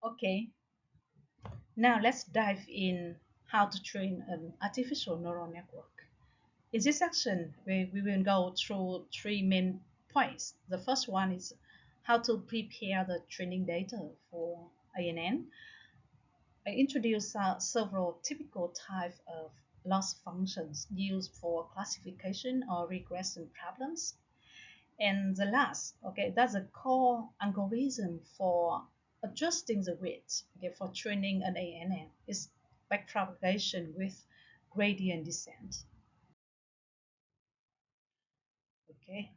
Okay, now let's dive in how to train an artificial neural network. In this section, we will go through three main points. The first one is how to prepare the training data for ANN. I introduce several typical types of loss functions used for classification or regression problems. And the last, okay, that's a core algorithm for adjusting the weight, okay, for training an ANN is backpropagation with gradient descent. Okay,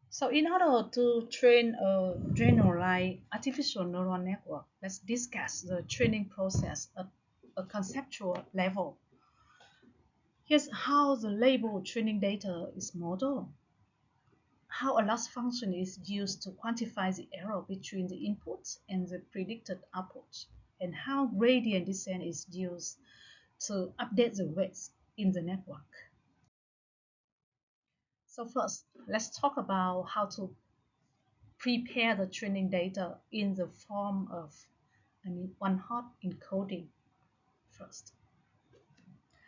so in order to train a generalized artificial neural network, let's discuss the training process at a conceptual level. Here's how the label training data is modeled, how a loss function is used to quantify the error between the inputs and the predicted output, and how gradient descent is used to update the weights in the network. So first, let's talk about how to prepare the training data in the form of one-hot encoding first.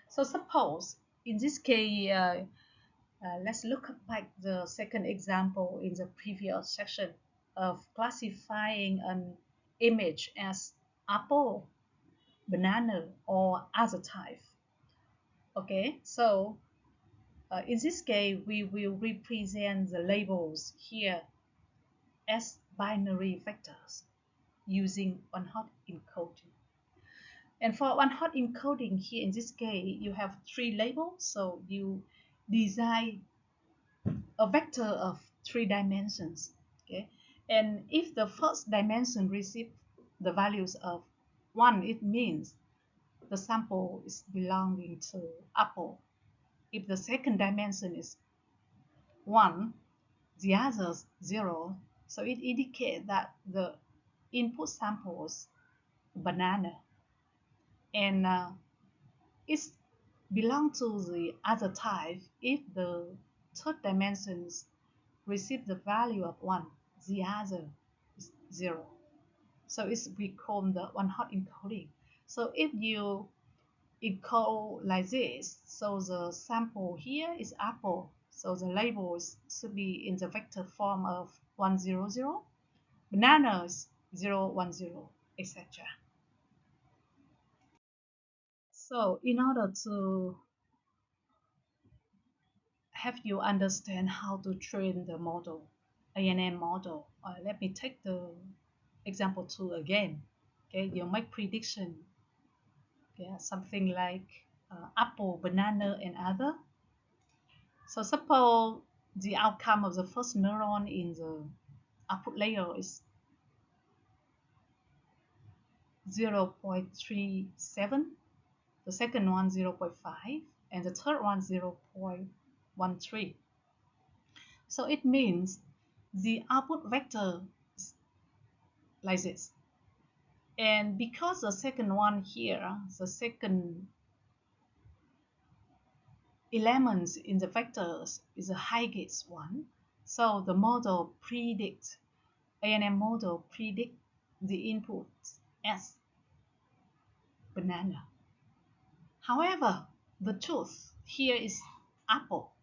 So suppose in this case, let's look back the second example in the previous section of classifying an image as apple, banana, or other type. Okay, so in this case, we will represent the labels here as binary vectors using one-hot encoding. And for one-hot encoding here in this case, you have three labels, so you design a vector of three dimensions. Okay, and if the first dimension receives the values of 1, it means the sample is belonging to apple. If the second dimension is 1, the others 0, so it indicates that the input sample is banana, and it belongs to the other type if the third dimensions receive the value of 1, the other is 0. So it's we call the one-hot encoding. So if you encode like this, so the sample here is apple, so the label should be in the vector form of 1, 0, 0, bananas 0, 1, 0, etc. So in order to have you understand how to train the model, ANN model, let me take the example 2 again. Okay, you make prediction, yeah, something like apple, banana, and other. So suppose the outcome of the first neuron in the output layer is 0.37, the second one 0.5, and the third one 0.13. So it means the output vector is like this. And because the second one here, the second elements in the vectors is a Huygens one, so the model predicts, ANN model predict the input as banana. However, the truth here is apple.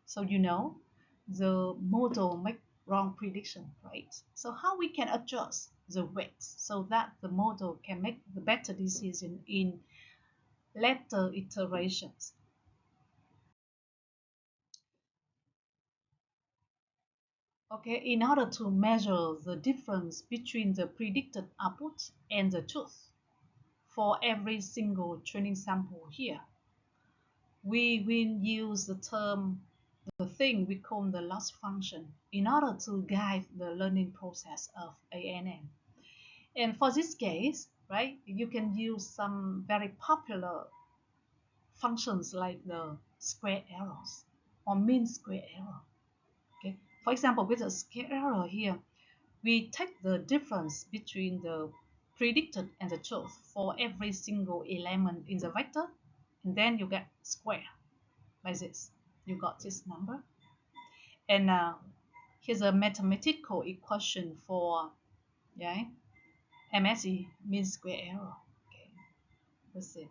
So you know the model make wrong prediction, right? So how we can adjust the weights so that the model can make the better decision in later iterations. Okay, in order to measure the difference between the predicted output and the truth for every single training sample here, we will use the thing we call the loss function in order to guide the learning process of ANN. And for this case, right, you can use some very popular functions like the square errors or mean square error. Okay, for example, with a square error here, we take the difference between the predicted and the truth for every single element in the vector, and then you get square like this. You got this number, and Here's a mathematical equation for, yeah, MSE, mean square error. Okay, let's see.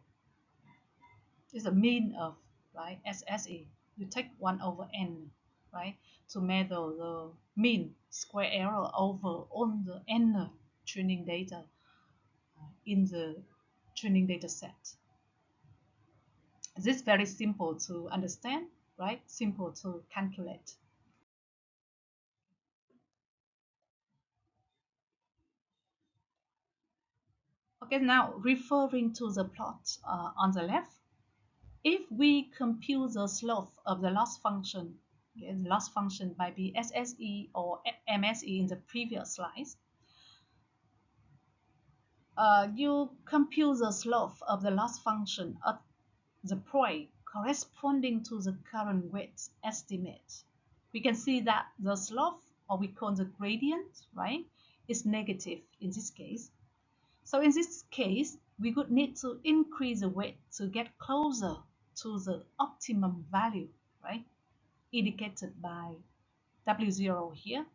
It's a mean of, right, SSE. You take 1 over n, right, to measure the mean square error over all the n training data in the training data set. This is very simple to understand, right? Simple to calculate. Okay, now referring to the plot on the left, if we compute the slope of the loss function, okay, the loss function might be SSE or MSE in the previous slides, you compute the slope of the loss function at the point corresponding to the current weight estimate. We can see that the slope, or we call the gradient, right, is negative in this case. So in this case, we would need to increase the weight to get closer to the optimum value, right, indicated by W0 here.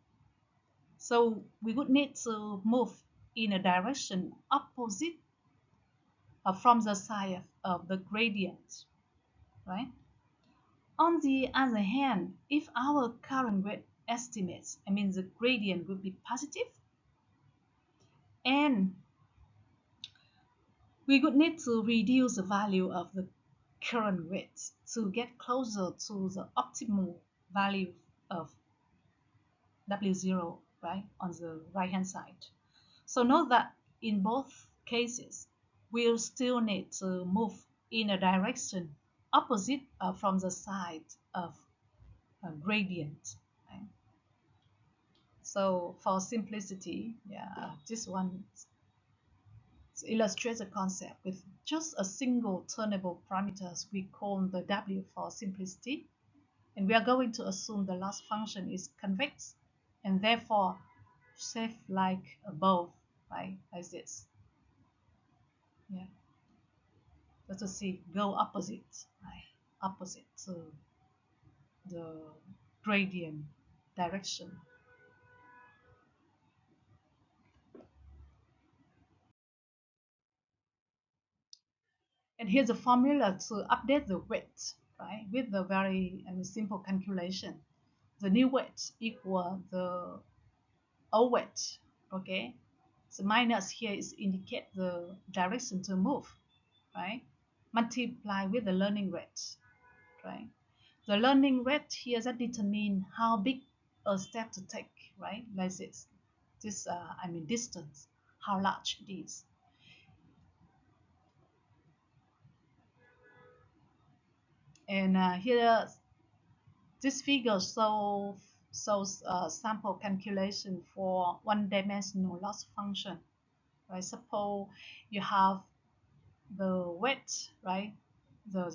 So we would need to move in a direction opposite from the side of the gradient, right? On the other hand, if our current weight estimates, I mean the gradient would be positive, and we would need to reduce the value of the current weight to get closer to the optimal value of W0, right, on the right hand side. So note that in both cases, we'll still need to move in a direction opposite from the side of a gradient. Right? So for simplicity, yeah, this one illustrates the concept with just a single turnable parameters we call the W for simplicity. And we are going to assume the loss function is convex and therefore shaped like above, right, like this. Yeah. Let us see, go opposite, right, opposite to the gradient direction. And here's a formula to update the weight, right, with the very simple calculation. The new weight equal the old weight, okay? So minus here is indicate the direction to move, right? Multiply with the learning rate, right? The learning rate here that determine how big a step to take, right? Like this, distance, how large it is. And here, this figure shows sample calculation for one-dimensional loss function. Right? Suppose you have the weight, right? The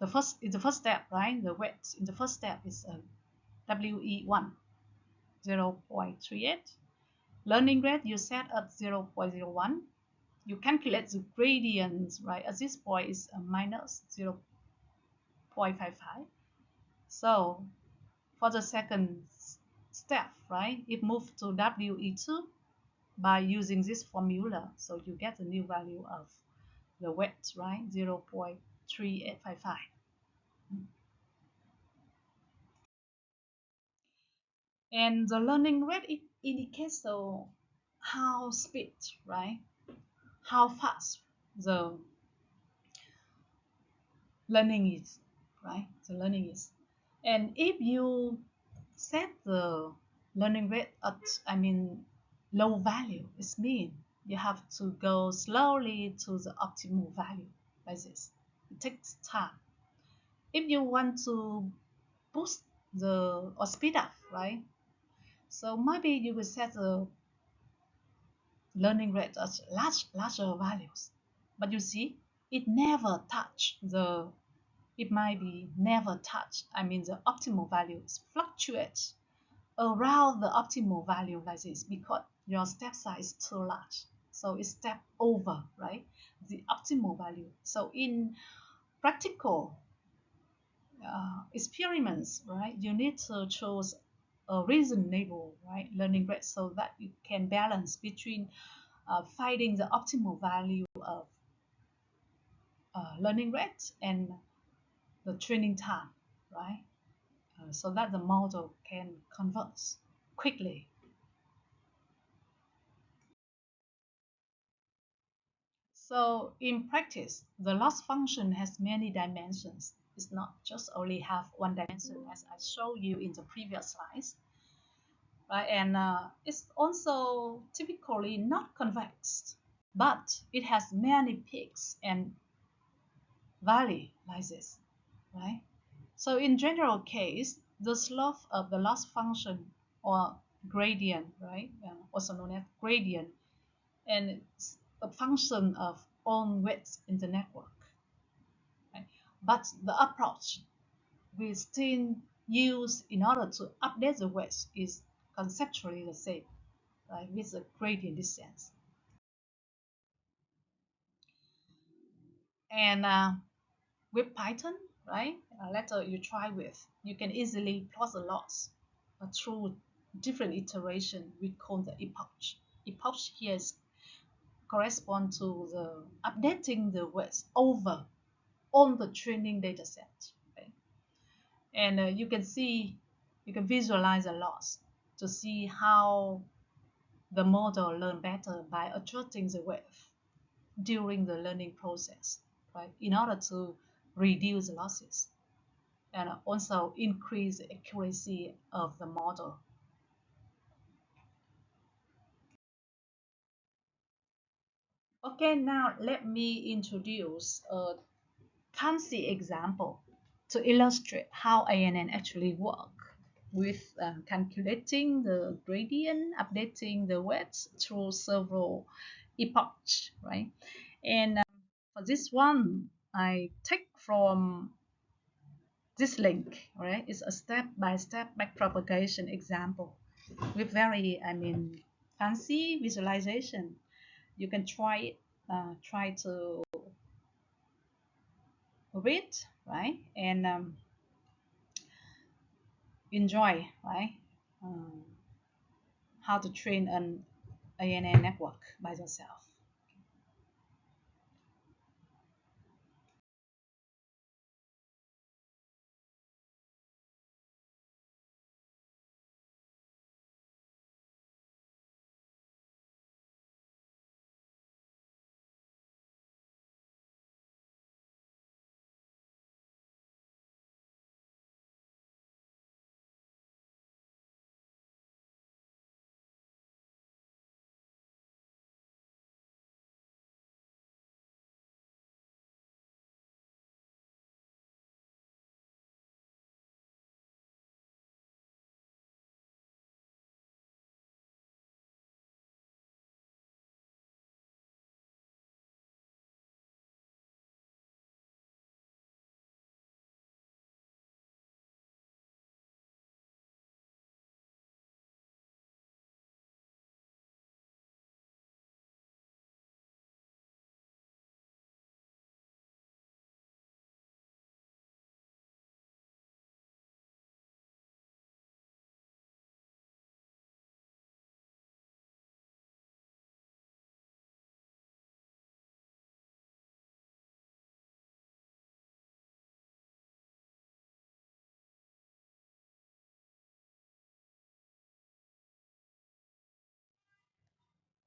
first step, right? The weight in the first step is WE1, 0.38. Learning rate you set at 0.01. You calculate the gradient, right? At this point is minus 0.55. So for the second step, right, it moves to WE2 by using this formula. So you get the new value of the weight, right, 0.3855. And the learning rate it indicates so how speed, right, how fast the learning is, right, the learning is. And if you set the learning rate at low value, it means you have to go slowly to the optimal value like this. It takes time. If you want to boost the or speed up, right, so maybe you will set the learning rate at larger values, but you see it never touch the it might be never touch the optimal values fluctuates around the optimal value like this because your step size is too large, so it step over, right, the optimal value. So in practical experiments, right? You need to choose a reasonable, right, learning rate so that you can balance between finding the optimal value of learning rate and the training time, right? So that the model can converse quickly. So in practice, the loss function has many dimensions. It's not just only have one dimension as I showed you in the previous slides, right? And it's also typically not convex, but it has many peaks and valley like this, right? So in general case, the slope of the loss function or gradient, right, also known as gradient, and it's a function of all weights in the network. Right? But the approach we still use in order to update the weights is conceptually the same, right, with the gradient descent. And with Python, right, later you try with, you can easily plot the loss through different iteration. We call the epoch. Epoch here is correspond to the updating the weights over on the training data set. Right? And you can see, you can visualize the loss to see how the model learn better by adjusting the weight during the learning process, right? In order to reduce losses and also increase the accuracy of the model. Okay, now let me introduce a fancy example to illustrate how ANN actually work with calculating the gradient, updating the weights through several epochs, right? And for this one, I take from this link, right? It's a step-by-step backpropagation example with very, fancy visualization. You can try it, try to read, right? And enjoy, right? Um, how to train an ANN network by yourself.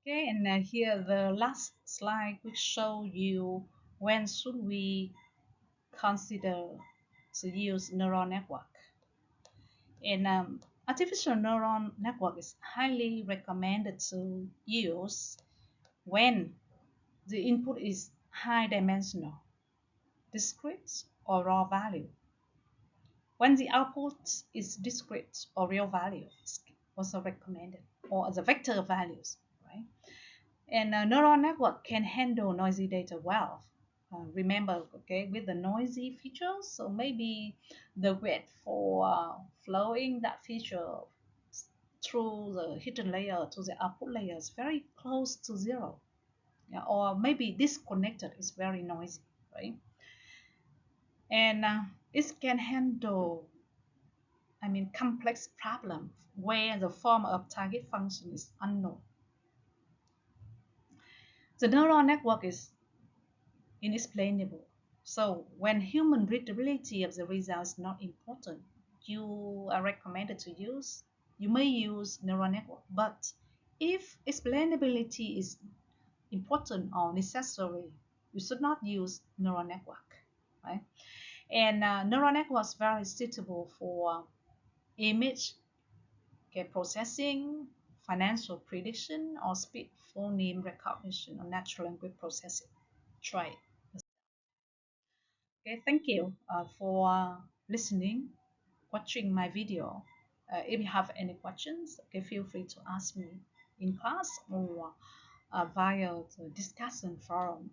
Okay, and here the last slide will show you when should we consider to use neural network. And artificial neural network is highly recommended to use when the input is high dimensional, discrete or raw value. When the output is discrete or real value, it's also recommended, or the vector values, right? And a neural network can handle noisy data well. Remember, okay, with the noisy features, so maybe the weight for flowing that feature through the hidden layer to the output layer is very close to zero. Yeah, or maybe disconnected is very noisy, right? And It can handle, complex problems where the form of target function is unknown. The neural network is inexplainable. So when human readability of the result is not important, you are recommended to use, you may use neural network. But if explainability is important or necessary, you should not use neural network, right? And neural network is very suitable for image processing, financial prediction, or speed phoneme recognition or natural language processing. Try it. Okay, thank you for listening, watching my video. If you have any questions, okay, feel free to ask me in class or via the discussion forum